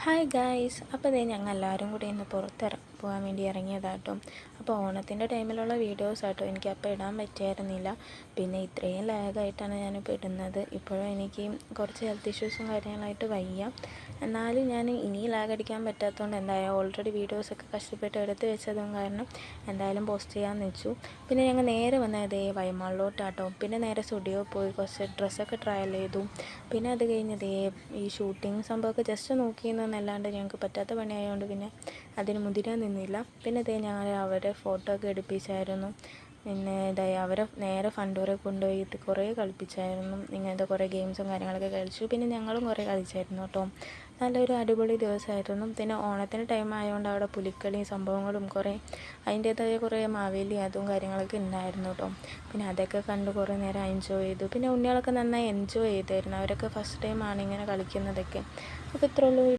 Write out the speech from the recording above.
Hi guys, അപ്പോൾ ദേ ഞങ്ങൾ എല്ലാവരും കൂടി ഇന്ന് പോകാൻ വേണ്ടി ഇറങ്ങിയതാട്ടോ. അപ്പോൾ ഓണത്തിൻ്റെ ടൈമിലുള്ള വീഡിയോസ് ആട്ടോ, എനിക്ക് അപ്പോൾ ഇടാൻ പറ്റിയായിരുന്നില്ല. പിന്നെ ഇത്രയും ലാഗായിട്ടാണ് ഞാനിപ്പോൾ ഇടുന്നത്. ഇപ്പോഴും എനിക്ക് കുറച്ച് ഹെൽത്ത് ഇഷ്യൂസും കാര്യങ്ങളായിട്ട് വയ്യ. എന്നാലും ഞാൻ ഇനി ലാഗ് അടിക്കാൻ പറ്റാത്തതുകൊണ്ട് എന്തായാലും ഓൾറെഡി വീഡിയോസൊക്കെ കഷ്ടപ്പെട്ട് എടുത്ത് വെച്ചതും കാരണം എന്തായാലും പോസ്റ്റ് ചെയ്യാമെന്ന് വെച്ചു. പിന്നെ ഞങ്ങൾ നേരെ വന്നത് വൈമാളിലോട്ടാട്ടോ. പിന്നെ നേരെ സ്റ്റുഡിയോ പോയി കുറച്ച് ഡ്രസ്സൊക്കെ ട്രയൽ ചെയ്തു. പിന്നെ അത് കഴിഞ്ഞ് ഈ ഷൂട്ടിങ് സംഭവമൊക്കെ ജസ്റ്റ് നോക്കിയെന്നല്ലാണ്ട് ഞങ്ങൾക്ക് പറ്റാത്ത പണിയായതുകൊണ്ട് പിന്നെ അതിന് മുതിരാൻ നിന്നില്ല. പിന്നെ ഞങ്ങൾ അവരെ ഫോട്ടോ ഒക്കെ എടുപ്പിച്ചായിരുന്നു. പിന്നെ അവരെ നേരെ ഫണ്ടൂറെ കൊണ്ടുപോയി കുറേ കളിപ്പിച്ചായിരുന്നു. ഇങ്ങനത്തെ കുറേ ഗെയിംസും കാര്യങ്ങളൊക്കെ കളിച്ചു. പിന്നെ ഞങ്ങളും കുറേ കളിച്ചായിരുന്നു കേട്ടോ. നല്ലൊരു അടിപൊളി ദിവസമായിരുന്നു. പിന്നെ ഓണത്തിന് ടൈം ആയതുകൊണ്ട് അവിടെ പുലിക്കളി സംഭവങ്ങളും കുറേ അതിൻ്റേതായ കുറേ മാവേലി അതും കാര്യങ്ങളൊക്കെ ഉണ്ടായിരുന്നു കേട്ടോ. പിന്നെ അതൊക്കെ കണ്ട് കുറേ നേരം എൻജോയ് ചെയ്തു. പിന്നെ ഉണ്ണികളൊക്കെ നന്നായി എൻജോയ് ചെയ്തായിരുന്നു. അവരൊക്കെ ഫസ്റ്റ് ടൈമാണ് ഇങ്ങനെ കളിക്കുന്നതൊക്കെ. അപ്പോൾ ഇത്രയുള്ളൂ.